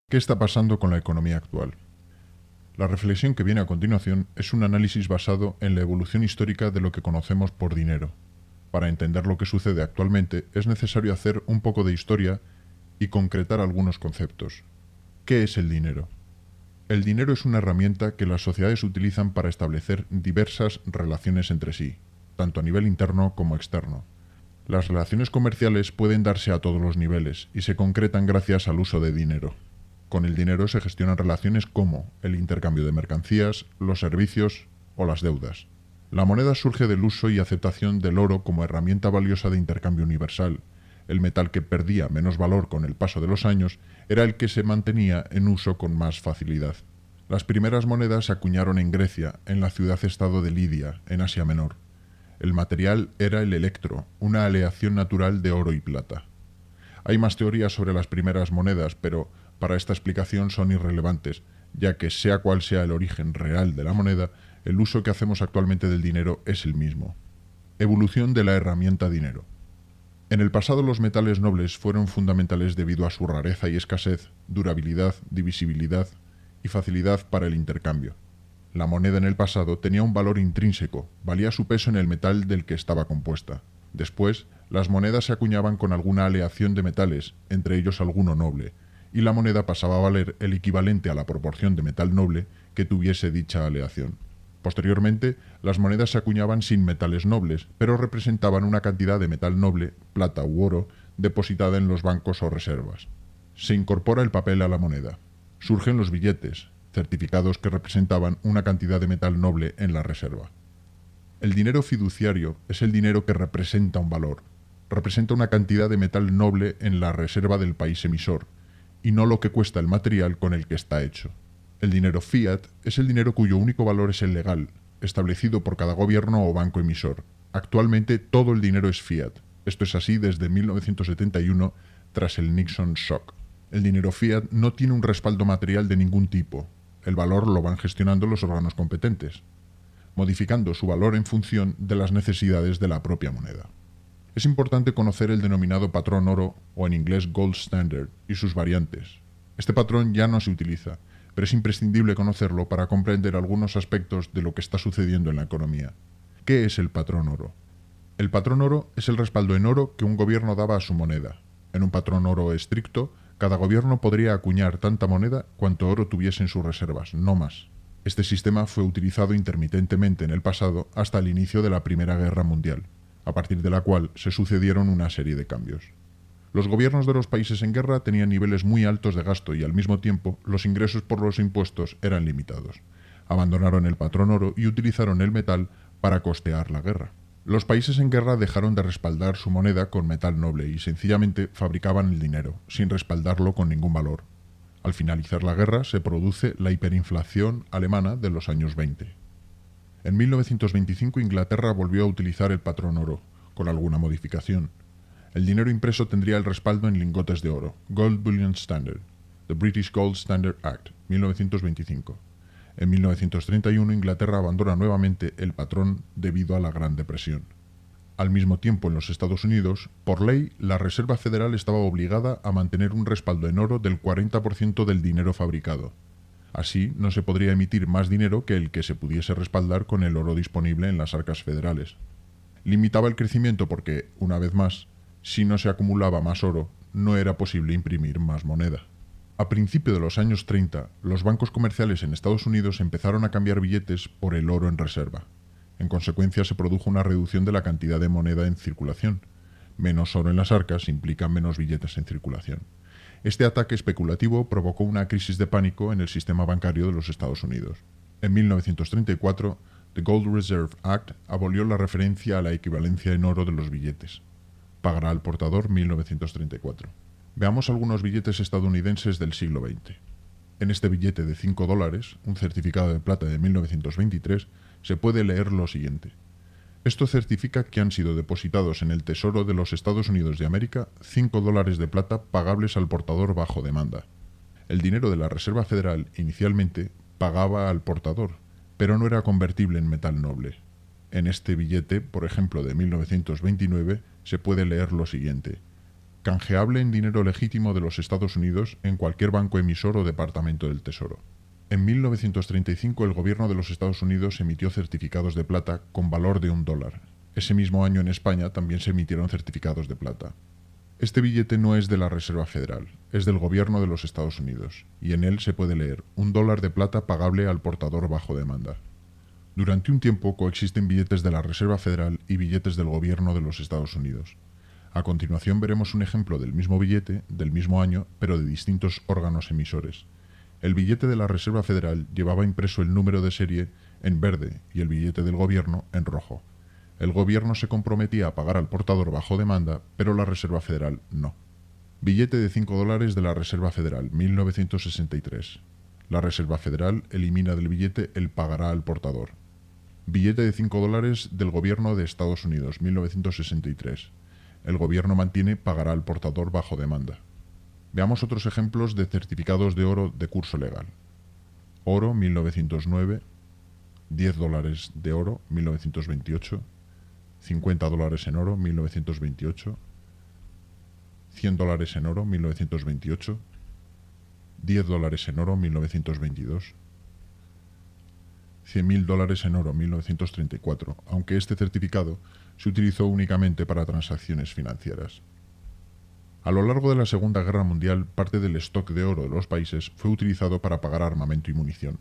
¿Qué está pasando con la economía actual? La reflexión que viene a continuación es un análisis basado en la evolución histórica de lo que conocemos por dinero. Para entender lo que sucede actualmente es necesario hacer un poco de historia y concretar algunos conceptos. ¿Qué es el dinero? El dinero es una herramienta que las sociedades utilizan para establecer diversas relaciones entre sí, tanto a nivel interno como externo. Las relaciones comerciales pueden darse a todos los niveles y se concretan gracias al uso de dinero. Con el dinero se gestionan relaciones como el intercambio de mercancías, los servicios o las deudas. La moneda surge del uso y aceptación del oro como herramienta valiosa de intercambio universal. El metal que perdía menos valor con el paso de los años era el que se mantenía en uso con más facilidad. Las primeras monedas se acuñaron en Grecia, en la ciudad-estado de Lidia, en Asia Menor. El material era el electro, una aleación natural de oro y plata. Hay más teorías sobre las primeras monedas, pero para esta explicación son irrelevantes, ya que sea cual sea el origen real de la moneda, el uso que hacemos actualmente del dinero es el mismo. Evolución de la herramienta dinero. En el pasado los metales nobles fueron fundamentales debido a su rareza y escasez, durabilidad, divisibilidad y facilidad para el intercambio. La moneda en el pasado tenía un valor intrínseco, valía su peso en el metal del que estaba compuesta. Después, las monedas se acuñaban con alguna aleación de metales, entre ellos alguno noble, y la moneda pasaba a valer el equivalente a la proporción de metal noble que tuviese dicha aleación. Posteriormente, las monedas se acuñaban sin metales nobles, pero representaban una cantidad de metal noble, plata u oro, depositada en los bancos o reservas. Se incorpora el papel a la moneda. Surgen los billetes, certificados que representaban una cantidad de metal noble en la reserva. El dinero fiduciario es el dinero que representa un valor. Representa una cantidad de metal noble en la reserva del país emisor, y no lo que cuesta el material con el que está hecho. El dinero fiat es el dinero cuyo único valor es el legal, establecido por cada gobierno o banco emisor. Actualmente todo el dinero es fiat. Esto es así desde 1971, tras el Nixon Shock. El dinero fiat no tiene un respaldo material de ningún tipo. El valor lo van gestionando los órganos competentes, modificando su valor en función de las necesidades de la propia moneda. Es importante conocer el denominado patrón oro, o en inglés gold standard, y sus variantes. Este patrón ya no se utiliza, pero es imprescindible conocerlo para comprender algunos aspectos de lo que está sucediendo en la economía. ¿Qué es el patrón oro? El patrón oro es el respaldo en oro que un gobierno daba a su moneda. En un patrón oro estricto, cada gobierno podría acuñar tanta moneda cuanto oro tuviese en sus reservas, no más. Este sistema fue utilizado intermitentemente en el pasado hasta el inicio de la Primera Guerra Mundial, a partir de la cual se sucedieron una serie de cambios. Los gobiernos de los países en guerra tenían niveles muy altos de gasto y al mismo tiempo los ingresos por los impuestos eran limitados. Abandonaron el patrón oro y utilizaron el metal para costear la guerra. Los países en guerra dejaron de respaldar su moneda con metal noble y sencillamente fabricaban el dinero, sin respaldarlo con ningún valor. Al finalizar la guerra se produce la hiperinflación alemana de los años 20. En 1925 Inglaterra volvió a utilizar el patrón oro, con alguna modificación. El dinero impreso tendría el respaldo en lingotes de oro, Gold Bullion Standard, The British Gold Standard Act, 1925. En 1931 Inglaterra abandona nuevamente el patrón debido a la Gran Depresión. Al mismo tiempo, en los Estados Unidos, por ley, la Reserva Federal estaba obligada a mantener un respaldo en oro del 40% del dinero fabricado. Así, no se podría emitir más dinero que el que se pudiese respaldar con el oro disponible en las arcas federales. Limitaba el crecimiento porque, una vez más, si no se acumulaba más oro, no era posible imprimir más moneda. A principios de los años 30, los bancos comerciales en Estados Unidos empezaron a cambiar billetes por el oro en reserva. En consecuencia, se produjo una reducción de la cantidad de moneda en circulación. Menos oro en las arcas implica menos billetes en circulación. Este ataque especulativo provocó una crisis de pánico en el sistema bancario de los Estados Unidos. En 1934, The Gold Reserve Act abolió la referencia a la equivalencia en oro de los billetes. Pagará al portador 1934. Veamos algunos billetes estadounidenses del siglo XX. En este billete de $5, un certificado de plata de 1923, se puede leer lo siguiente. Esto certifica que han sido depositados en el Tesoro de los Estados Unidos de América $5 de plata pagables al portador bajo demanda. El dinero de la Reserva Federal inicialmente pagaba al portador, pero no era convertible en metal noble. En este billete, por ejemplo de 1929, se puede leer lo siguiente. canjeable en dinero legítimo de los Estados Unidos en cualquier banco emisor o departamento del Tesoro. En 1935 el gobierno de los Estados Unidos emitió certificados de plata con valor de $1. Ese mismo año en España también se emitieron certificados de plata. Este billete no es de la Reserva Federal, es del gobierno de los Estados Unidos, y en él se puede leer $1 de plata pagable al portador bajo demanda. Durante un tiempo coexisten billetes de la Reserva Federal y billetes del gobierno de los Estados Unidos. A continuación veremos un ejemplo del mismo billete, del mismo año, pero de distintos órganos emisores. El billete de la Reserva Federal llevaba impreso el número de serie en verde y el billete del gobierno en rojo. El gobierno se comprometía a pagar al portador bajo demanda, pero la Reserva Federal no. Billete de $5 de la Reserva Federal, 1963. La Reserva Federal elimina del billete el pagará al portador. Billete de $5 del gobierno de Estados Unidos, 1963. El gobierno mantiene pagará al portador bajo demanda. Veamos otros ejemplos de certificados de oro de curso legal. Oro, 1909. $10 de oro, 1928. $50 en oro, 1928. $100 en oro, 1928. $10 en oro, 1922. $100.000 en oro, 1934, aunque este certificado se utilizó únicamente para transacciones financieras. A lo largo de la Segunda Guerra Mundial, parte del stock de oro de los países fue utilizado para pagar armamento y munición.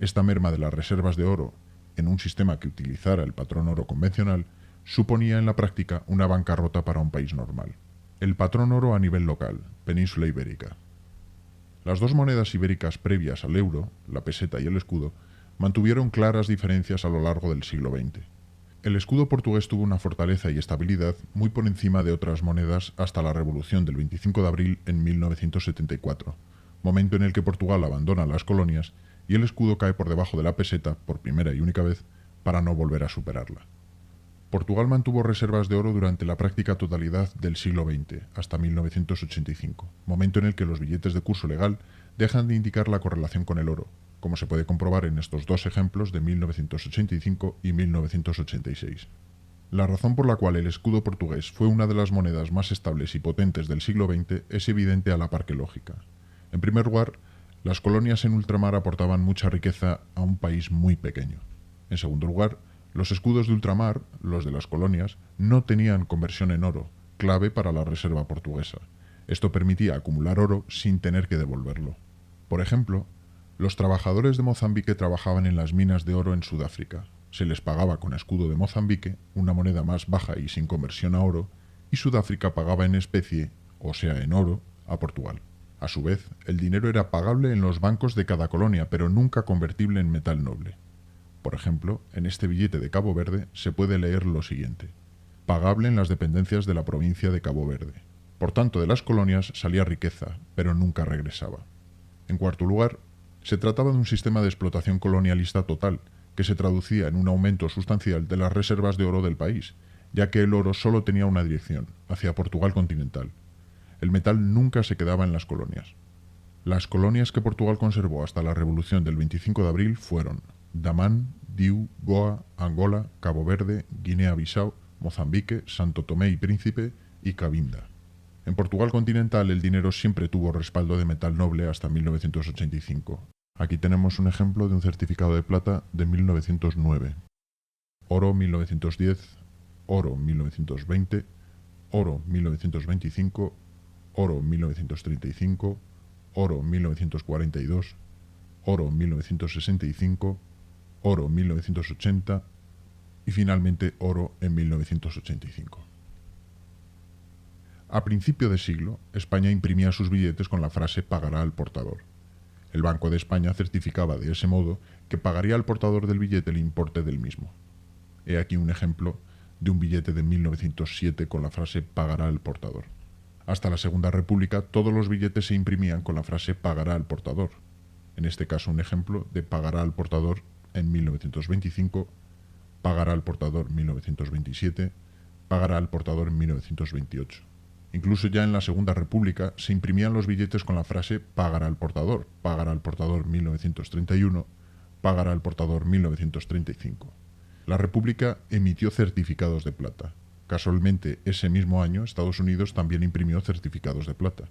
Esta merma de las reservas de oro, en un sistema que utilizara el patrón oro convencional, suponía en la práctica una bancarrota para un país normal. El patrón oro a nivel local, península ibérica. Las dos monedas ibéricas previas al euro, la peseta y el escudo, mantuvieron claras diferencias a lo largo del siglo XX. El escudo portugués tuvo una fortaleza y estabilidad muy por encima de otras monedas hasta la Revolución del 25 de abril en 1974, momento en el que Portugal abandona las colonias y el escudo cae por debajo de la peseta por primera y única vez para no volver a superarla. Portugal mantuvo reservas de oro durante la práctica totalidad del siglo XX, hasta 1985, momento en el que los billetes de curso legal dejan de indicar la correlación con el oro, como se puede comprobar en estos dos ejemplos de 1985 y 1986. La razón por la cual el escudo portugués fue una de las monedas más estables y potentes del siglo XX es evidente a la par que lógica. En primer lugar, las colonias en ultramar aportaban mucha riqueza a un país muy pequeño. En segundo lugar, los escudos de ultramar, los de las colonias, no tenían conversión en oro, clave para la reserva portuguesa. Esto permitía acumular oro sin tener que devolverlo. Por ejemplo, los trabajadores de Mozambique trabajaban en las minas de oro en Sudáfrica. Se les pagaba con escudo de Mozambique, una moneda más baja y sin conversión a oro, y Sudáfrica pagaba en especie, o sea en oro, a Portugal. A su vez, el dinero era pagable en los bancos de cada colonia, pero nunca convertible en metal noble. Por ejemplo, en este billete de Cabo Verde se puede leer lo siguiente: pagable en las dependencias de la provincia de Cabo Verde. Por tanto, de las colonias salía riqueza, pero nunca regresaba. En cuarto lugar, se trataba de un sistema de explotación colonialista total, que se traducía en un aumento sustancial de las reservas de oro del país, ya que el oro solo tenía una dirección, hacia Portugal continental. El metal nunca se quedaba en las colonias. Las colonias que Portugal conservó hasta la Revolución del 25 de abril fueron Damán, Diu, Goa, Angola, Cabo Verde, Guinea-Bissau, Mozambique, Santo Tomé y Príncipe y Cabinda. En Portugal continental el dinero siempre tuvo respaldo de metal noble hasta 1985. Aquí tenemos un ejemplo de un certificado de plata de 1909. Oro 1910, oro 1920, oro 1925, oro 1935, oro 1942, oro 1965, oro 1980 y finalmente oro en 1985. A principio de siglo, España imprimía sus billetes con la frase pagará al portador. El Banco de España certificaba de ese modo que pagaría al portador del billete el importe del mismo. He aquí un ejemplo de un billete de 1907 con la frase pagará al portador. Hasta la Segunda República todos los billetes se imprimían con la frase pagará al portador. En este caso un ejemplo de pagará al portador en 1925, pagará al portador 1927, pagará al portador en 1928. Incluso ya en la Segunda República se imprimían los billetes con la frase pagará al portador 1931, pagará al portador 1935. La República emitió certificados de plata. Casualmente, ese mismo año, Estados Unidos también imprimió certificados de plata.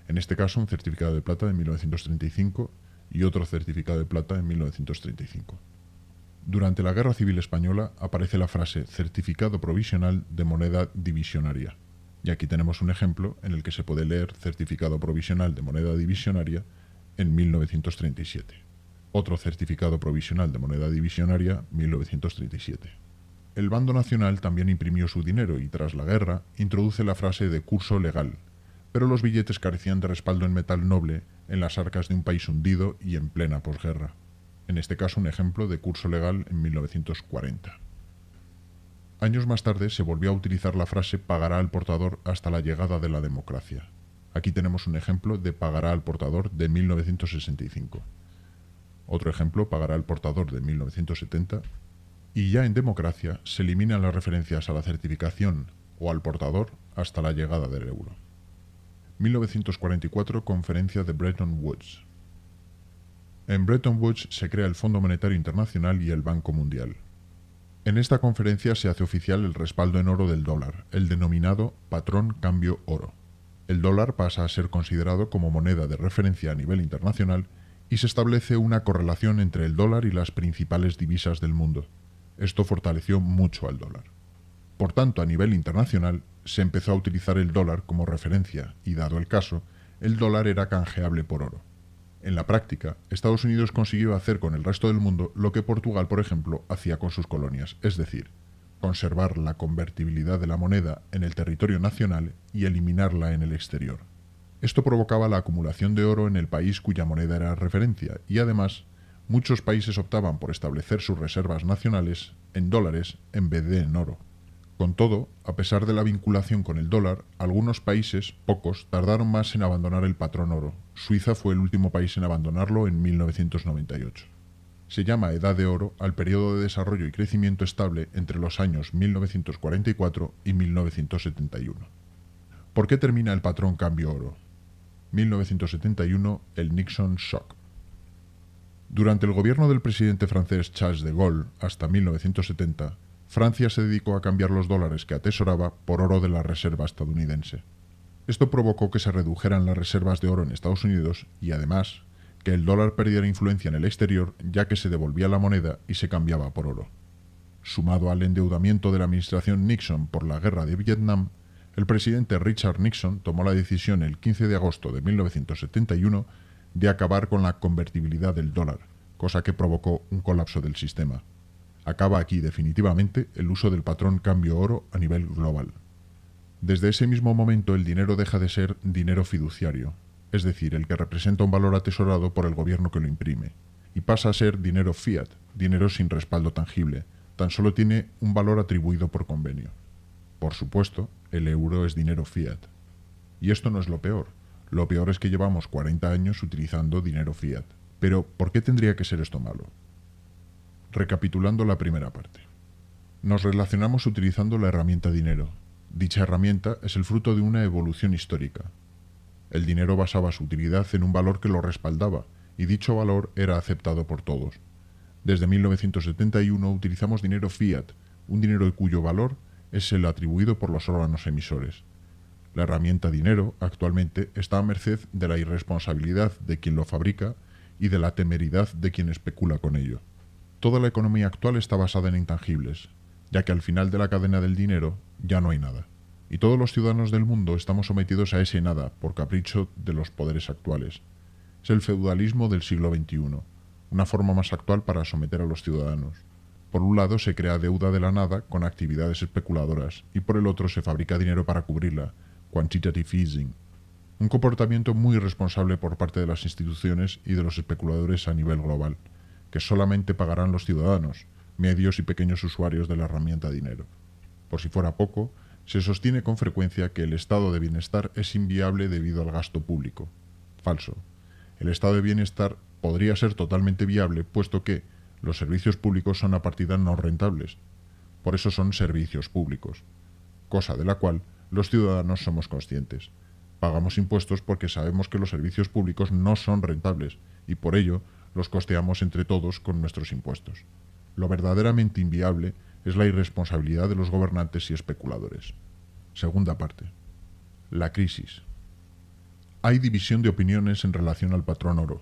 En este caso, un certificado de plata en 1935 y otro certificado de plata en 1935. Durante la Guerra Civil Española aparece la frase certificado provisional de moneda divisionaria. Y aquí tenemos un ejemplo en el que se puede leer certificado provisional de moneda divisionaria en 1937. Otro certificado provisional de moneda divisionaria, 1937. El bando nacional también imprimió su dinero y tras la guerra introduce la frase de curso legal, pero los billetes carecían de respaldo en metal noble en las arcas de un país hundido y en plena posguerra. En este caso un ejemplo de curso legal en 1940. Años más tarde se volvió a utilizar la frase pagará al portador hasta la llegada de la democracia. Aquí tenemos un ejemplo de pagará al portador de 1965. Otro ejemplo, pagará al portador de 1970. Y ya en democracia se eliminan las referencias a la certificación o al portador hasta la llegada del euro. 1944, Conferencia de Bretton Woods. En Bretton Woods se crea el Fondo Monetario Internacional y el Banco Mundial. En esta conferencia se hace oficial el respaldo en oro del dólar, el denominado patrón cambio oro. El dólar pasa a ser considerado como moneda de referencia a nivel internacional y se establece una correlación entre el dólar y las principales divisas del mundo. Esto fortaleció mucho al dólar. Por tanto, a nivel internacional, se empezó a utilizar el dólar como referencia y, dado el caso, el dólar era canjeable por oro. En la práctica, Estados Unidos consiguió hacer con el resto del mundo lo que Portugal, por ejemplo, hacía con sus colonias, es decir, conservar la convertibilidad de la moneda en el territorio nacional y eliminarla en el exterior. Esto provocaba la acumulación de oro en el país cuya moneda era referencia y, además, muchos países optaban por establecer sus reservas nacionales en dólares en vez de en oro. Con todo, a pesar de la vinculación con el dólar, algunos países, pocos, tardaron más en abandonar el patrón oro. Suiza fue el último país en abandonarlo en 1998. Se llama Edad de Oro al periodo de desarrollo y crecimiento estable entre los años 1944 y 1971. ¿Por qué termina el patrón cambio oro? 1971, el Nixon Shock. Durante el gobierno del presidente francés Charles de Gaulle, hasta 1970, Francia se dedicó a cambiar los dólares que atesoraba por oro de la reserva estadounidense. Esto provocó que se redujeran las reservas de oro en Estados Unidos y, además, que el dólar perdiera influencia en el exterior ya que se devolvía la moneda y se cambiaba por oro. Sumado al endeudamiento de la administración Nixon por la guerra de Vietnam, el presidente Richard Nixon tomó la decisión el 15 de agosto de 1971 de acabar con la convertibilidad del dólar, cosa que provocó un colapso del sistema. Acaba aquí definitivamente el uso del patrón cambio oro a nivel global. Desde ese mismo momento el dinero deja de ser dinero fiduciario, es decir, el que representa un valor atesorado por el gobierno que lo imprime, y pasa a ser dinero fiat, dinero sin respaldo tangible, tan solo tiene un valor atribuido por convenio. Por supuesto, el euro es dinero fiat. Y esto no es lo peor. Lo peor es que llevamos 40 años utilizando dinero fiat. Pero, ¿por qué tendría que ser esto malo? Recapitulando la primera parte. Nos relacionamos utilizando la herramienta dinero. Dicha herramienta es el fruto de una evolución histórica. El dinero basaba su utilidad en un valor que lo respaldaba, y dicho valor era aceptado por todos. Desde 1971 utilizamos dinero fiat, un dinero cuyo valor es el atribuido por los órganos emisores. La herramienta dinero actualmente está a merced de la irresponsabilidad de quien lo fabrica y de la temeridad de quien especula con ello. Toda la economía actual está basada en intangibles, ya que al final de la cadena del dinero ya no hay nada. Y todos los ciudadanos del mundo estamos sometidos a ese nada por capricho de los poderes actuales. Es el feudalismo del siglo XXI, una forma más actual para someter a los ciudadanos. Por un lado se crea deuda de la nada con actividades especuladoras y por el otro se fabrica dinero para cubrirla, quantitative easing. Un comportamiento muy irresponsable por parte de las instituciones y de los especuladores a nivel global, que solamente pagarán los ciudadanos, medios y pequeños usuarios de la herramienta dinero. Por si fuera poco, se sostiene con frecuencia que el estado de bienestar es inviable debido al gasto público. Falso. El estado de bienestar podría ser totalmente viable, puesto que los servicios públicos son a partida no rentables. Por eso son servicios públicos, cosa de la cual los ciudadanos somos conscientes. Pagamos impuestos porque sabemos que los servicios públicos no son rentables y por ello los costeamos entre todos con nuestros impuestos. Lo verdaderamente inviable es la irresponsabilidad de los gobernantes y especuladores. Segunda parte. La crisis. Hay división de opiniones en relación al patrón oro.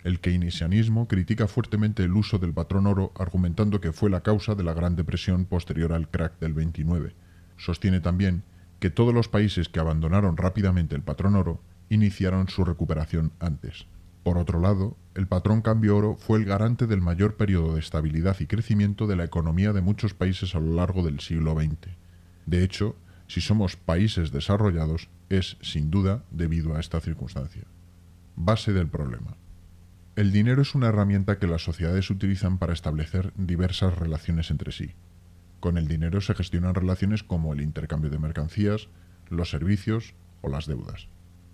El keynesianismo critica fuertemente el uso del patrón oro, argumentando que fue la causa de la Gran Depresión posterior al crack del 29. Sostiene también que todos los países que abandonaron rápidamente el patrón oro iniciaron su recuperación antes. Por otro lado, el patrón cambio oro fue el garante del mayor periodo de estabilidad y crecimiento de la economía de muchos países a lo largo del siglo XX. De hecho, si somos países desarrollados, es, sin duda, debido a esta circunstancia. Base del problema. El dinero es una herramienta que las sociedades utilizan para establecer diversas relaciones entre sí. Con el dinero se gestionan relaciones como el intercambio de mercancías, los servicios o las deudas.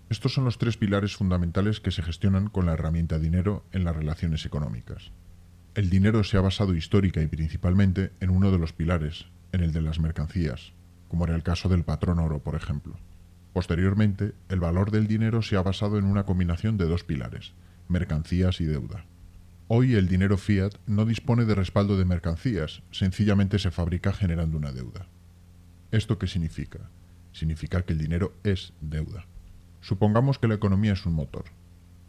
Estos son los tres pilares fundamentales que se gestionan con la herramienta dinero en las relaciones económicas. El dinero se ha basado histórica y principalmente en uno de los pilares, en el de las mercancías, como era el caso del patrón oro, por ejemplo. Posteriormente, el valor del dinero se ha basado en una combinación de dos pilares, mercancías y deuda. Hoy el dinero fiat no dispone de respaldo de mercancías, sencillamente se fabrica generando una deuda. ¿Esto qué significa? Significa que el dinero es deuda. Supongamos que la economía es un motor.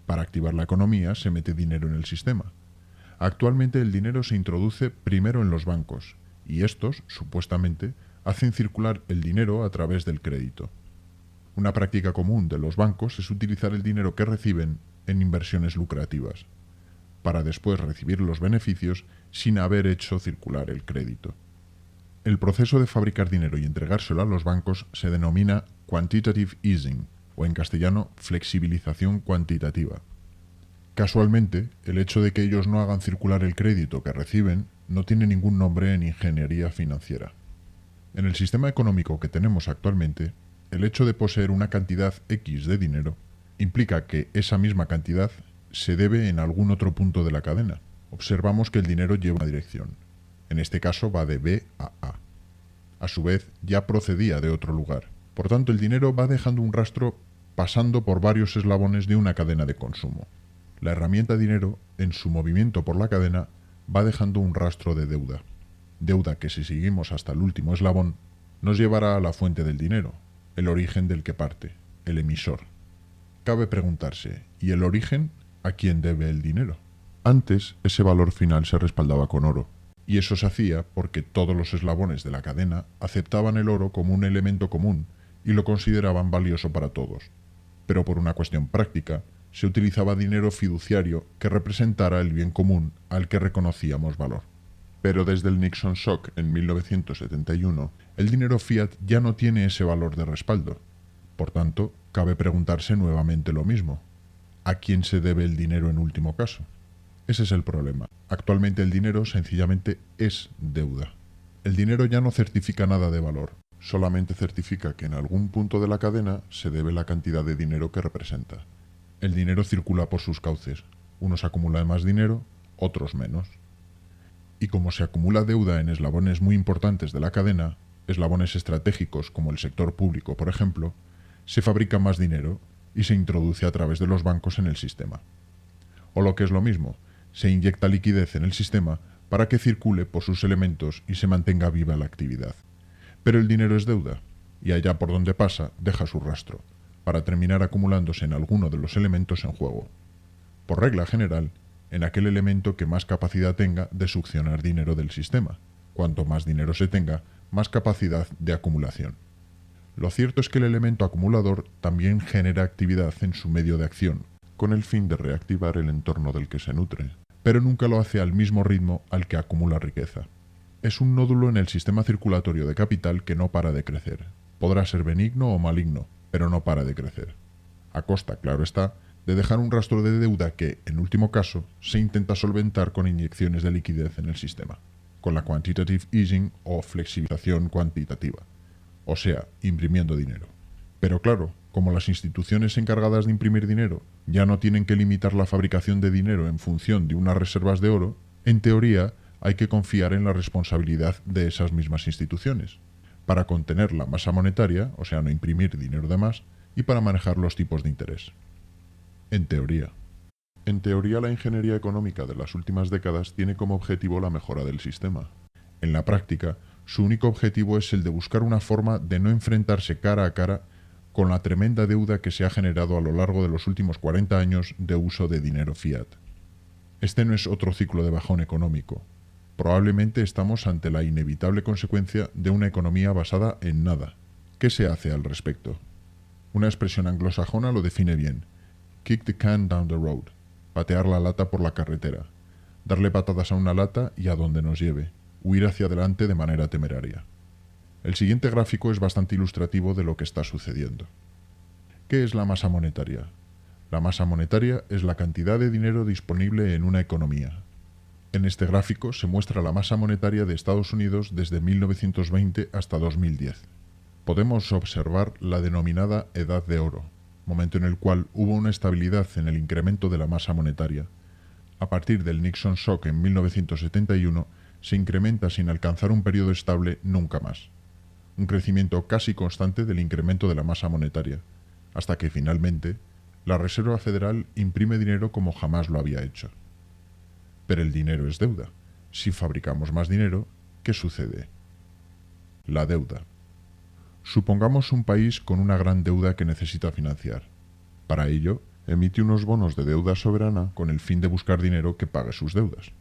Para activar la economía se mete dinero en el sistema. Actualmente el dinero se introduce primero en los bancos, y estos, supuestamente, hacen circular el dinero a través del crédito. Una práctica común de los bancos es utilizar el dinero que reciben en inversiones lucrativas, para después recibir los beneficios sin haber hecho circular el crédito. El proceso de fabricar dinero y entregárselo a los bancos se denomina quantitative easing, o en castellano, flexibilización cuantitativa. Casualmente, el hecho de que ellos no hagan circular el crédito que reciben no tiene ningún nombre en ingeniería financiera. En el sistema económico que tenemos actualmente, el hecho de poseer una cantidad X de dinero implica que esa misma cantidad se debe en algún otro punto de la cadena. Observamos que el dinero lleva una dirección. En este caso va de B a A. A su vez, ya procedía de otro lugar. Por tanto, el dinero va dejando un rastro pasando por varios eslabones de una cadena de consumo. La herramienta dinero, en su movimiento por la cadena, va dejando un rastro de deuda. Deuda que, si seguimos hasta el último eslabón, nos llevará a la fuente del dinero, el origen del que parte, el emisor. Cabe preguntarse, ¿y el origen a quién debe el dinero? Antes, ese valor final se respaldaba con oro, y eso se hacía porque todos los eslabones de la cadena aceptaban el oro como un elemento común y lo consideraban valioso para todos. Pero por una cuestión práctica, se utilizaba dinero fiduciario que representara el bien común al que reconocíamos valor. Pero desde el Nixon Shock en 1971, el dinero fiat ya no tiene ese valor de respaldo. Por tanto, cabe preguntarse nuevamente lo mismo. ¿A quién se debe el dinero en último caso? Ese es el problema. Actualmente el dinero sencillamente es deuda. El dinero ya no certifica nada de valor, solamente certifica que en algún punto de la cadena se debe la cantidad de dinero que representa. El dinero circula por sus cauces. Unos acumulan más dinero, otros menos. Y como se acumula deuda en eslabones muy importantes de la cadena, eslabones estratégicos como el sector público, por ejemplo, se fabrica más dinero y se introduce a través de los bancos en el sistema. O lo que es lo mismo, se inyecta liquidez en el sistema para que circule por sus elementos y se mantenga viva la actividad. Pero el dinero es deuda, y allá por donde pasa deja su rastro, para terminar acumulándose en alguno de los elementos en juego. Por regla general, en aquel elemento que más capacidad tenga de succionar dinero del sistema. Cuanto más dinero se tenga, más capacidad de acumulación. Lo cierto es que el elemento acumulador también genera actividad en su medio de acción, con el fin de reactivar el entorno del que se nutre, pero nunca lo hace al mismo ritmo al que acumula riqueza. Es un nódulo en el sistema circulatorio de capital que no para de crecer. Podrá ser benigno o maligno, pero no para de crecer. A costa, claro está, de dejar un rastro de deuda que, en último caso, se intenta solventar con inyecciones de liquidez en el sistema, con la quantitative easing o flexibilización cuantitativa, o sea, imprimiendo dinero. Pero claro, como las instituciones encargadas de imprimir dinero ya no tienen que limitar la fabricación de dinero en función de unas reservas de oro, en teoría hay que confiar en la responsabilidad de esas mismas instituciones, para contener la masa monetaria, o sea, no imprimir dinero de más, y para manejar los tipos de interés. En teoría. En teoría, la ingeniería económica de las últimas décadas tiene como objetivo la mejora del sistema. En la práctica, Su único objetivo es el de buscar una forma de no enfrentarse cara a cara con la tremenda deuda que se ha generado a lo largo de los últimos 40 años de uso de dinero fiat. Este no es otro ciclo de bajón económico. Probablemente estamos ante la inevitable consecuencia de una economía basada en nada. ¿Qué se hace al respecto? Una expresión anglosajona lo define bien. Kick the can down the road. Patear la lata por la carretera. Darle patadas a una lata y a donde nos lleve. Huir hacia adelante de manera temeraria. El siguiente gráfico es bastante ilustrativo de lo que está sucediendo. ¿Qué es la masa monetaria? La masa monetaria es la cantidad de dinero disponible en una economía. En este gráfico se muestra la masa monetaria de Estados Unidos desde 1920 hasta 2010. Podemos observar la denominada Edad de Oro, momento en el cual hubo una estabilidad en el incremento de la masa monetaria. A partir del Nixon Shock en 1971, se incrementa sin alcanzar un periodo estable nunca más. Un crecimiento casi constante del incremento de la masa monetaria, hasta que finalmente la Reserva Federal imprime dinero como jamás lo había hecho. Pero el dinero es deuda. Si fabricamos más dinero, ¿qué sucede? La deuda. Supongamos un país con una gran deuda que necesita financiar. Para ello, emite unos bonos de deuda soberana con el fin de buscar dinero que pague sus deudas.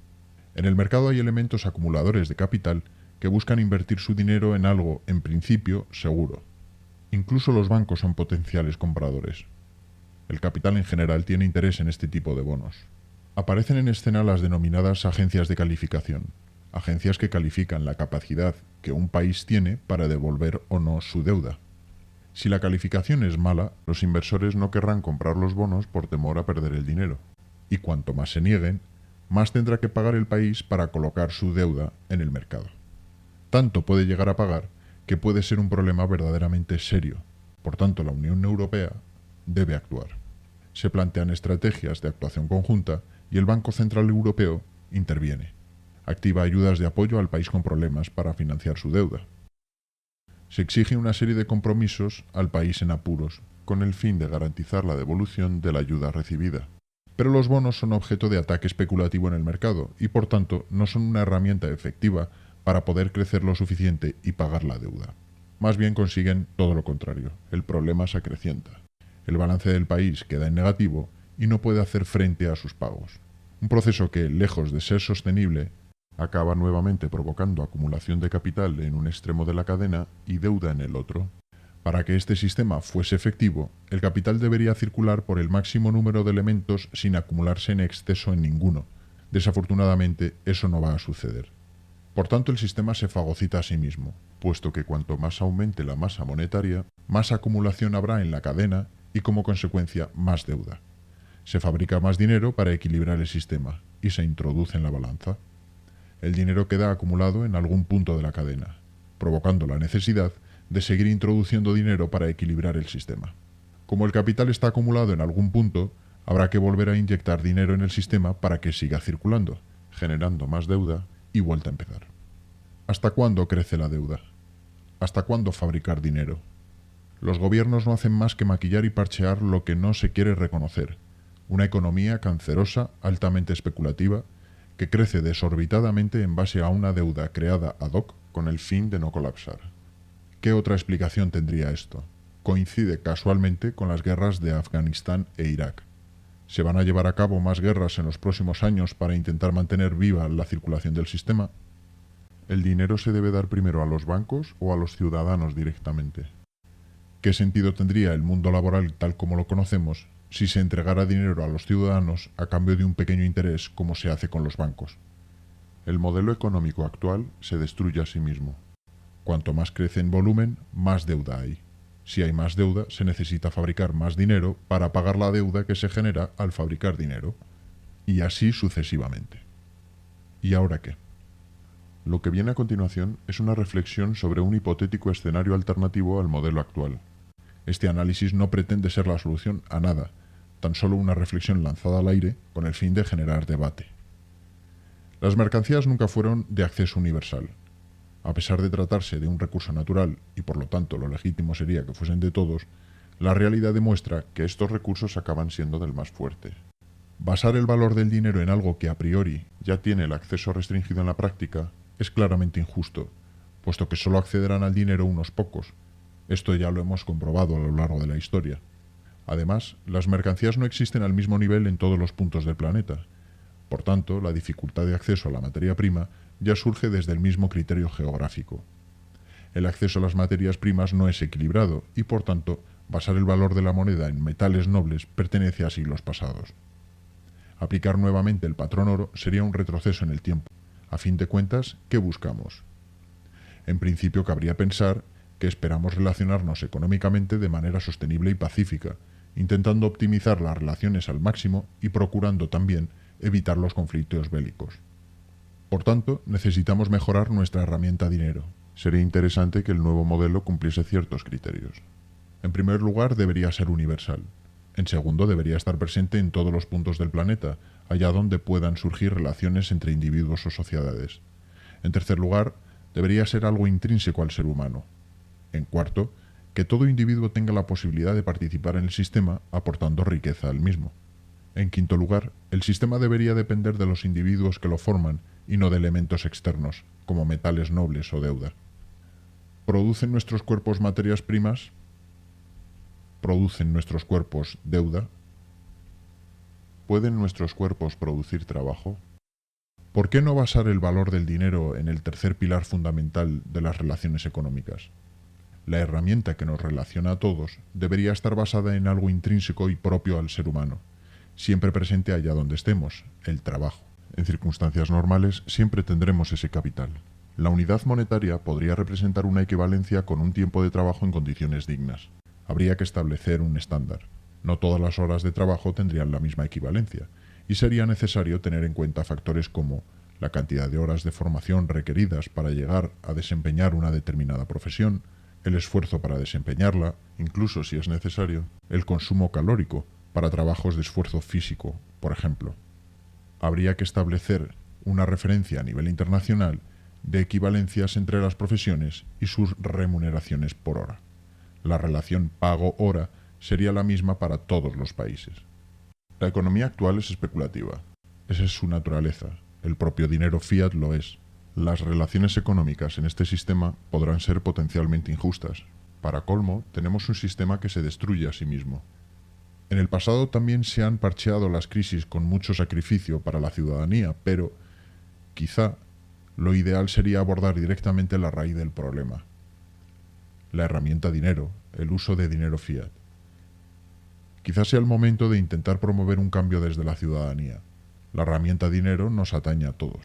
En el mercado hay elementos acumuladores de capital que buscan invertir su dinero en algo, en principio, seguro. Incluso los bancos son potenciales compradores. El capital en general tiene interés en este tipo de bonos. Aparecen en escena las denominadas agencias de calificación, agencias que califican la capacidad que un país tiene para devolver o no su deuda. Si la calificación es mala, los inversores no querrán comprar los bonos por temor a perder el dinero. Y cuanto más se nieguen, más tendrá que pagar el país para colocar su deuda en el mercado. Tanto puede llegar a pagar que puede ser un problema verdaderamente serio. Por tanto, la Unión Europea debe actuar. Se plantean estrategias de actuación conjunta y el Banco Central Europeo interviene. Activa ayudas de apoyo al país con problemas para financiar su deuda. Se exige una serie de compromisos al país en apuros, con el fin de garantizar la devolución de la ayuda recibida. Pero los bonos son objeto de ataque especulativo en el mercado y, por tanto, no son una herramienta efectiva para poder crecer lo suficiente y pagar la deuda. Más bien consiguen todo lo contrario. El problema se acrecienta. El balance del país queda en negativo y no puede hacer frente a sus pagos. Un proceso que, lejos de ser sostenible, acaba nuevamente provocando acumulación de capital en un extremo de la cadena y deuda en el otro. Para que este sistema fuese efectivo, el capital debería circular por el máximo número de elementos sin acumularse en exceso en ninguno. Desafortunadamente, eso no va a suceder. Por tanto, el sistema se fagocita a sí mismo, puesto que cuanto más aumente la masa monetaria, más acumulación habrá en la cadena y, como consecuencia, más deuda. Se fabrica más dinero para equilibrar el sistema y se introduce en la balanza. El dinero queda acumulado en algún punto de la cadena, provocando la necesidad de seguir introduciendo dinero para equilibrar el sistema. Como el capital está acumulado en algún punto, habrá que volver a inyectar dinero en el sistema para que siga circulando, generando más deuda y vuelta a empezar. ¿Hasta cuándo crece la deuda? ¿Hasta cuándo fabricar dinero? Los gobiernos no hacen más que maquillar y parchear lo que no se quiere reconocer. Una economía cancerosa, altamente especulativa, que crece desorbitadamente en base a una deuda creada ad hoc con el fin de no colapsar. ¿Qué otra explicación tendría esto? Coincide casualmente con las guerras de Afganistán e Irak. ¿Se van a llevar a cabo más guerras en los próximos años para intentar mantener viva la circulación del sistema? ¿El dinero se debe dar primero a los bancos o a los ciudadanos directamente? ¿Qué sentido tendría el mundo laboral tal como lo conocemos si se entregara dinero a los ciudadanos a cambio de un pequeño interés como se hace con los bancos? El modelo económico actual se destruye a sí mismo. Cuanto más crece en volumen, más deuda hay. Si hay más deuda, se necesita fabricar más dinero para pagar la deuda que se genera al fabricar dinero. Y así sucesivamente. ¿Y ahora qué? Lo que viene a continuación es una reflexión sobre un hipotético escenario alternativo al modelo actual. Este análisis no pretende ser la solución a nada, tan solo una reflexión lanzada al aire con el fin de generar debate. Las mercancías nunca fueron de acceso universal. A pesar de tratarse de un recurso natural, y por lo tanto lo legítimo sería que fuesen de todos, la realidad demuestra que estos recursos acaban siendo del más fuerte. Basar el valor del dinero en algo que a priori ya tiene el acceso restringido en la práctica es claramente injusto, puesto que solo accederán al dinero unos pocos. Esto ya lo hemos comprobado a lo largo de la historia. Además, las mercancías no existen al mismo nivel en todos los puntos del planeta. Por tanto, la dificultad de acceso a la materia prima ya surge desde el mismo criterio geográfico. El acceso a las materias primas no es equilibrado y, por tanto, basar el valor de la moneda en metales nobles pertenece a siglos pasados. Aplicar nuevamente el patrón oro sería un retroceso en el tiempo. A fin de cuentas, ¿qué buscamos? En principio, cabría pensar que esperamos relacionarnos económicamente de manera sostenible y pacífica, intentando optimizar las relaciones al máximo y procurando también evitar los conflictos bélicos. Por tanto, necesitamos mejorar nuestra herramienta dinero. Sería interesante que el nuevo modelo cumpliese ciertos criterios. En primer lugar, debería ser universal. En segundo, debería estar presente en todos los puntos del planeta, allá donde puedan surgir relaciones entre individuos o sociedades. En tercer lugar, debería ser algo intrínseco al ser humano. En cuarto, que todo individuo tenga la posibilidad de participar en el sistema aportando riqueza al mismo. En quinto lugar, el sistema debería depender de los individuos que lo forman y no de elementos externos, como metales nobles o deuda. ¿Producen nuestros cuerpos materias primas? ¿Producen nuestros cuerpos deuda? ¿Pueden nuestros cuerpos producir trabajo? ¿Por qué no basar el valor del dinero en el tercer pilar fundamental de las relaciones económicas? La herramienta que nos relaciona a todos debería estar basada en algo intrínseco y propio al ser humano, siempre presente allá donde estemos, el trabajo. En circunstancias normales siempre tendremos ese capital. La unidad monetaria podría representar una equivalencia con un tiempo de trabajo en condiciones dignas. Habría que establecer un estándar. No todas las horas de trabajo tendrían la misma equivalencia, y sería necesario tener en cuenta factores como la cantidad de horas de formación requeridas para llegar a desempeñar una determinada profesión, el esfuerzo para desempeñarla, incluso si es necesario, el consumo calórico para trabajos de esfuerzo físico, por ejemplo. Habría que establecer una referencia a nivel internacional de equivalencias entre las profesiones y sus remuneraciones por hora. La relación pago-hora sería la misma para todos los países. La economía actual es especulativa. Esa es su naturaleza. El propio dinero fiat lo es. Las relaciones económicas en este sistema podrán ser potencialmente injustas. Para colmo, tenemos un sistema que se destruye a sí mismo. En el pasado también se han parcheado las crisis con mucho sacrificio para la ciudadanía, pero quizá lo ideal sería abordar directamente la raíz del problema. La herramienta dinero, el uso de dinero fiat. Quizás sea el momento de intentar promover un cambio desde la ciudadanía. La herramienta dinero nos atañe a todos.